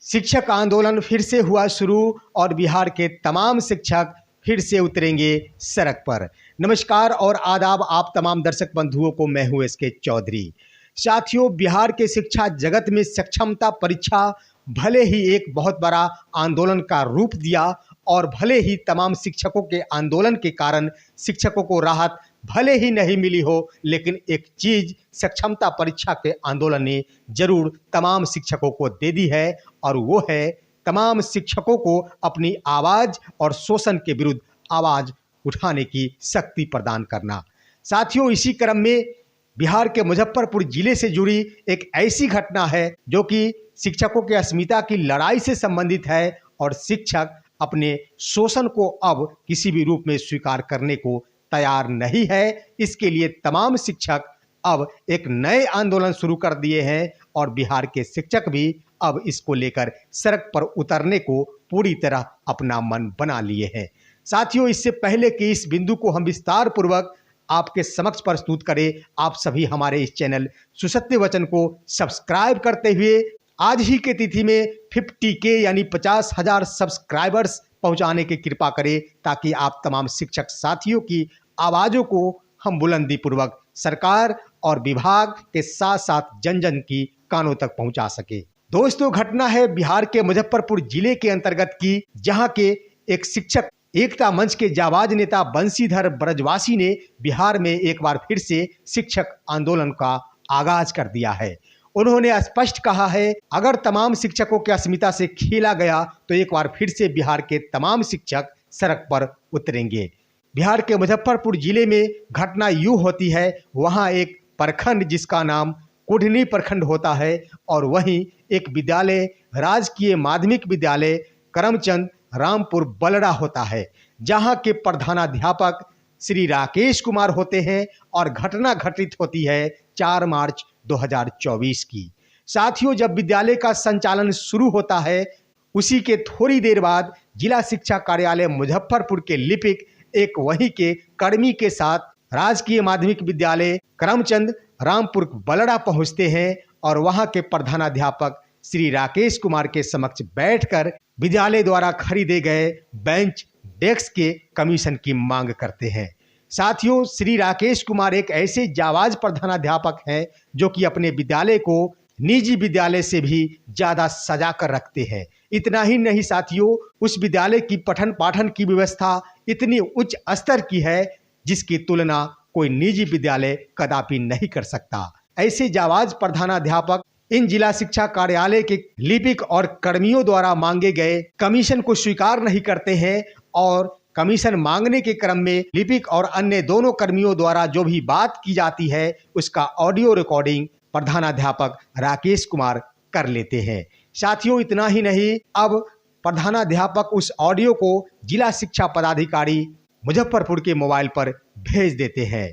शिक्षक आंदोलन फिर से हुआ शुरू और बिहार के तमाम शिक्षक फिर से उतरेंगे सड़क पर। नमस्कार और आदाब आप तमाम दर्शक बंधुओं को, मैं हूं एसके चौधरी। साथियों, बिहार के शिक्षा जगत में सक्षमता परीक्षा भले ही एक बहुत बड़ा आंदोलन का रूप दिया और भले ही तमाम शिक्षकों के आंदोलन के कारण शिक्षकों को राहत भले ही नहीं मिली हो, लेकिन एक चीज सक्षमता परीक्षा के आंदोलन ने जरूर तमाम शिक्षकों को दे दी है और वो है तमाम शिक्षकों को अपनी आवाज और शोषण के विरुद्ध आवाज उठाने की शक्ति प्रदान करना। साथियों, इसी क्रम में बिहार के मुजफ्फरपुर जिले से जुड़ी एक ऐसी घटना है जो कि शिक्षकों के अस्मिता की लड़ाई से संबंधित है और शिक्षक अपने शोषण को अब किसी भी रूप में स्वीकार करने को तैयार नहीं है। इसके लिए तमाम शिक्षक अब एक नए आंदोलन शुरू कर दिए हैं और बिहार के शिक्षक भी अब इसको लेकर सड़क पर उतरने को पूरी तरह अपना मन बना लिए हैं। साथियों, इससे पहले कि इस बिंदु को हम विस्तार पूर्वक आपके समक्ष प्रस्तुत करें, आप सभी हमारे इस चैनल सुसत्य वचन को सब्सक्राइब करते हुए आज ही के तिथि में 50K यानी 50,000 सब्सक्राइबर्स पहुंचाने की कृपा करें, ताकि आप तमाम शिक्षक साथियों की आवाज़ों को हम बुलंदी पूर्वक सरकार और विभाग के साथ साथ जन जन की कानों तक पहुंचा सके। दोस्तों, घटना है बिहार के मुजफ्फरपुर जिले के अंतर्गत की, जहां के एक शिक्षक एकता मंच के जाबाज नेता बंशीधर ब्रजवासी ने बिहार में एक बार फिर से शिक्षक आंदोलन का आगाज कर दिया है। उन्होंने स्पष्ट कहा है, अगर तमाम शिक्षकों की अस्मिता से खेला गया तो एक बार फिर से बिहार के तमाम शिक्षक सड़क पर उतरेंगे। बिहार के मुजफ्फरपुर जिले में घटना यूं होती है, वहां एक प्रखंड जिसका नाम कुढ़नी प्रखंड होता है और वहीं एक विद्यालय राजकीय माध्यमिक विद्यालय करमचंद रामपुर बलड़ा होता है, जहां के प्रधानाध्यापक श्री राकेश कुमार होते हैं और घटना घटित होती है 4 मार्च 2024 की। साथियों, जब विद्यालय का संचालन शुरू होता है उसी के थोड़ी देर बाद जिला शिक्षा कार्यालय मुजफ्फरपुर के लिपिक एक वहीं के कर्मी के साथ राजकीय माध्यमिक विद्यालय करमचंद रामपुर बलड़ा पहुंचते हैं और वहां के प्रधानाध्यापक श्री राकेश कुमार के समक्ष बैठकर विद्यालय द्वारा खरीदे गए बेंच डेस्क के कमीशन की मांग करते हैं। साथियों, श्री राकेश कुमार एक ऐसे जाबाज प्रधानाध्यापक हैं जो कि अपने विद्यालय को निजी विद्यालय से भी ज्यादा सजा कर रखते हैं। इतना ही नहीं साथियों, उस विद्यालय की पठन पाठन की व्यवस्था इतनी उच्च स्तर की है जिसकी तुलना कोई निजी विद्यालय कदापि नहीं कर सकता। ऐसे जाबाज प्रधानाध्यापक इन जिला शिक्षा कार्यालय के लिपिक और कर्मियों द्वारा मांगे गए कमीशन को स्वीकार नहीं करते हैं और कमीशन मांगने के क्रम में लिपिक और अन्य दोनों कर्मियों द्वारा जो भी बात की जाती है उसका ऑडियो रिकॉर्डिंग प्रधानाध्यापक राकेश कुमार कर लेते हैं। साथियों, इतना ही नहीं, अब प्रधानाध्यापक उस ऑडियो को जिला शिक्षा पदाधिकारी मुजफ्फरपुर के मोबाइल पर भेज देते हैं।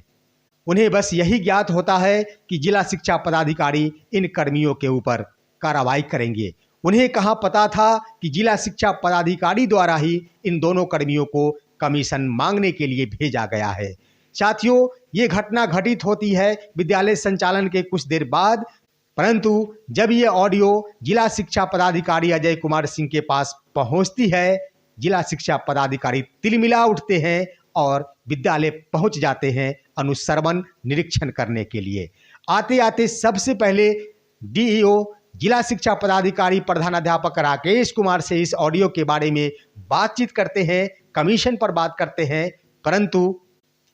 उन्हें बस यही ज्ञात होता है कि जिला शिक्षा पदाधिकारी इन कर्मियों के ऊपर कार्रवाई करेंगे। उन्हें कहाँ पता था कि जिला शिक्षा पदाधिकारी द्वारा ही इन दोनों कर्मियों को कमीशन मांगने के लिए भेजा गया है। साथियों, ये घटना घटित होती है विद्यालय संचालन के कुछ देर बाद, परंतु जब ये ऑडियो जिला शिक्षा पदाधिकारी अजय कुमार सिंह के पास पहुंचती है, जिला शिक्षा पदाधिकारी तिलमिला उठते हैं और विद्यालय पहुंच जाते हैं अनुश्रवण निरीक्षण करने के लिए। आते आते सबसे पहले डीईओ जिला शिक्षा पदाधिकारी प्रधानाध्यापक राकेश कुमार से इस ऑडियो के बारे में बातचीत करते हैं, कमीशन पर बात करते हैं, परंतु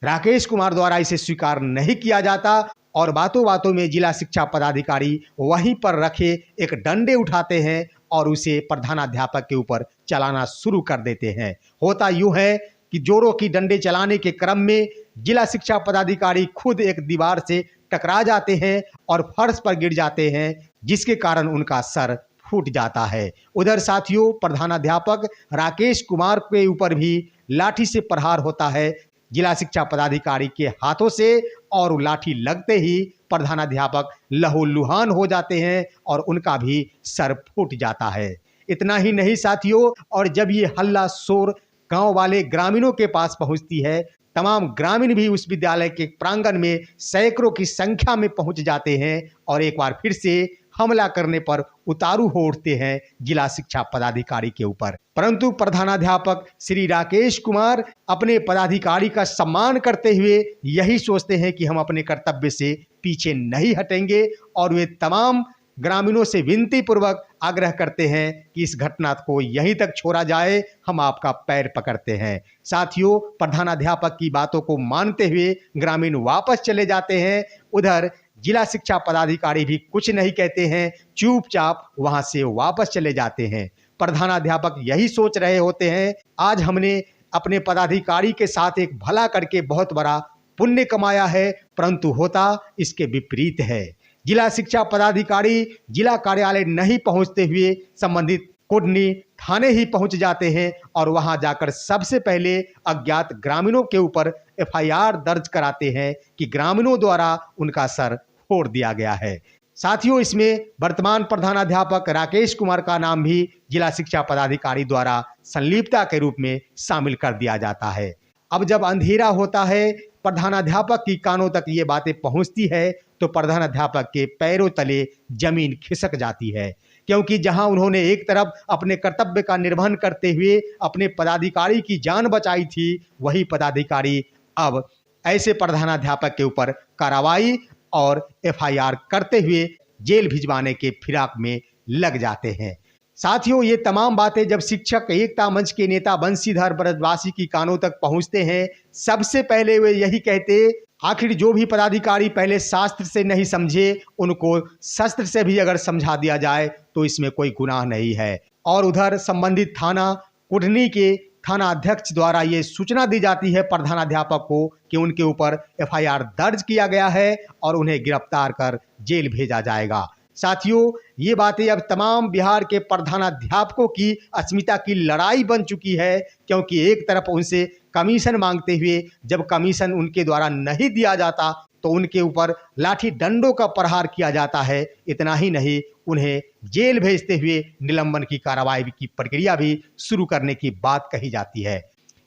राकेश कुमार द्वारा इसे स्वीकार नहीं किया जाता और बातों बातों में जिला शिक्षा पदाधिकारी वहीं पर रखे एक डंडे उठाते हैं और उसे प्रधानाध्यापक के ऊपर चलाना शुरू कर देते हैं। होता यूं है कि जोरों की डंडे चलाने के क्रम में जिला शिक्षा पदाधिकारी खुद एक दीवार से टकरा जाते हैं और फर्श पर गिर जाते हैं, जिसके कारण उनका सर फूट जाता है। उधर साथियों, प्रधानाध्यापक राकेश कुमार के ऊपर भी लाठी से प्रहार होता है जिला शिक्षा पदाधिकारी के हाथों से और लाठी लगते ही प्रधानाध्यापक लहूलुहान हो जाते हैं और उनका भी सर फूट जाता है। इतना ही नहीं साथियों, और जब ये हल्ला शोर गांव वाले ग्रामीणों के पास पहुंचती है, तमाम ग्रामीण भी उस विद्यालय के प्रांगण में सैकड़ों की संख्या में पहुंच जाते हैं और एक बार फिर से हमला करने पर उतारू हो उठते हैं जिला शिक्षा पदाधिकारी के ऊपर। परंतु प्रधानाध्यापक श्री राकेश कुमार अपने पदाधिकारी का सम्मान करते हुए यही सोचते हैं कि हम अपने कर्तव्य से पीछे नहीं हटेंगे और वे तमाम ग्रामीणों से विनती पूर्वक आग्रह करते हैं कि इस घटना को यहीं तक छोड़ा जाए, हम आपका पैर पकड़ते हैं। साथियों, प्रधानाध्यापक की बातों को मानते हुए ग्रामीण वापस चले जाते हैं। उधर जिला शिक्षा पदाधिकारी भी कुछ नहीं कहते हैं, चुपचाप वहां से वापस चले जाते हैं। प्रधानाध्यापक यही सोच रहे होते हैं, आज हमने अपने पदाधिकारी के साथ एक भला करके बहुत बड़ा पुण्य कमाया है, परंतु होता इसके विपरीत है। जिला शिक्षा पदाधिकारी जिला कार्यालय नहीं पहुंचते हुए संबंधित कुडनी थाने ही पहुंच जाते हैं और वहां जाकर सबसे पहले अज्ञात ग्रामीणों के ऊपर एफआईआर दर्ज कराते हैं कि ग्रामीणों द्वारा उनका सर फोड़ दिया गया है। साथियों, इसमें वर्तमान प्रधानाध्यापक राकेश कुमार का नाम भी जिला शिक्षा पदाधिकारी द्वारा संलिप्तता के रूप में शामिल कर दिया जाता है। अब जब अंधेरा होता है, प्रधानाध्यापक की कानों तक ये बातें पहुंचती है तो प्रधानाध्यापक के पैरों तले जमीन खिसक जाती है, क्योंकि जहां उन्होंने एक तरफ अपने कर्तव्य का निर्वहन करते हुए अपने पदाधिकारी की जान बचाई थी, वही पदाधिकारी अब ऐसे प्रधानाध्यापक के ऊपर कार्रवाई और एफआईआर करते हुए जेल भिजवाने के फिराक में लग जाते हैं। साथियों, ये तमाम बातें जब शिक्षक एकता मंच के नेता बंशीधर ब्रजवासी की कानों तक पहुंचते हैं, सबसे पहले वे यही कहते, आखिर जो भी पदाधिकारी पहले शास्त्र से नहीं समझे, उनको शस्त्र से भी अगर समझा दिया जाए तो इसमें कोई गुनाह नहीं है। और उधर संबंधित थाना कुढ़नी के थाना अध्यक्ष द्वारा ये सूचना दी जाती है प्रधानाध्यापक को कि उनके ऊपर एफआईआर दर्ज किया गया है और उन्हें गिरफ्तार कर जेल भेजा जाएगा। साथियों, ये बातें अब तमाम बिहार के प्रधानाध्यापकों की अस्मिता की लड़ाई बन चुकी है, क्योंकि एक तरफ उनसे कमीशन मांगते हुए जब कमीशन उनके द्वारा नहीं दिया जाता तो उनके ऊपर लाठी डंडों का प्रहार किया जाता है। इतना ही नहीं, उन्हें जेल भेजते हुए निलंबन की कार्रवाई की प्रक्रिया भी शुरू करने की बात कही जाती है।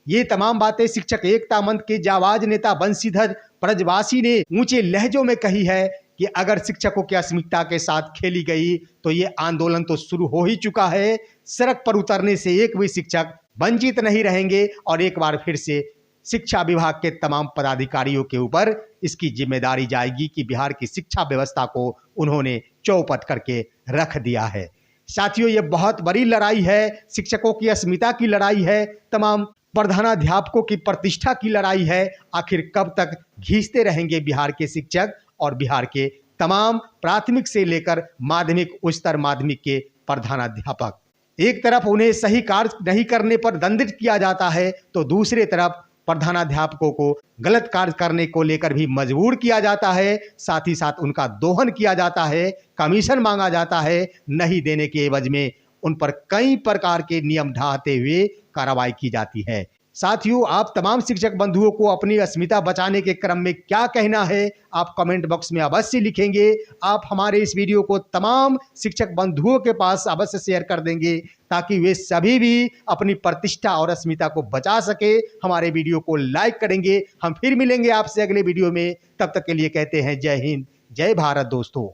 ये तमाम बातें शिक्षक एकता मंच के जाबाज नेता बंशीधर ब्रजवासी ने ऊंचे लहजों में कही है कि अगर शिक्षकों की अस्मिता के साथ खेली गई तो ये आंदोलन तो शुरू हो ही चुका है। सड़क पर उतरने से एक भी शिक्षक वंचित नहीं रहेंगे और एक बार फिर से शिक्षा विभाग के तमाम पदाधिकारियों के ऊपर इसकी जिम्मेदारी जाएगी कि बिहार की शिक्षा व्यवस्था को उन्होंने चौपट करके रख दिया है। साथियों, ये बहुत बड़ी लड़ाई है, शिक्षकों की अस्मिता की लड़ाई है, तमाम प्रधानाध्यापकों की प्रतिष्ठा की लड़ाई है। आखिर कब तक घींचते रहेंगे बिहार के शिक्षक और बिहार के तमाम प्राथमिक से लेकर माध्यमिक उच्चतर माध्यमिक के प्रधानाध्यापक। एक तरफ उन्हें सही कार्य नहीं करने पर दंडित किया जाता है तो दूसरी तरफ प्रधानाध्यापकों को गलत कार्य करने को लेकर भी मजबूर किया जाता है। साथ ही साथ उनका दोहन किया जाता है, कमीशन मांगा जाता है, नहीं देने के एवज में उन पर कई प्रकार के नियम ढाहते हुए कार्रवाई की जाती है। साथियों, आप तमाम शिक्षक बंधुओं को अपनी अस्मिता बचाने के क्रम में क्या कहना है, आप कमेंट बॉक्स में अवश्य लिखेंगे। आप हमारे इस वीडियो को तमाम शिक्षक बंधुओं के पास अवश्य शेयर कर देंगे ताकि वे सभी भी अपनी प्रतिष्ठा और अस्मिता को बचा सके। हमारे वीडियो को लाइक करेंगे। हम फिर मिलेंगे आपसे अगले वीडियो में। तब तक के लिए कहते हैं जय हिंद, जय भारत दोस्तों।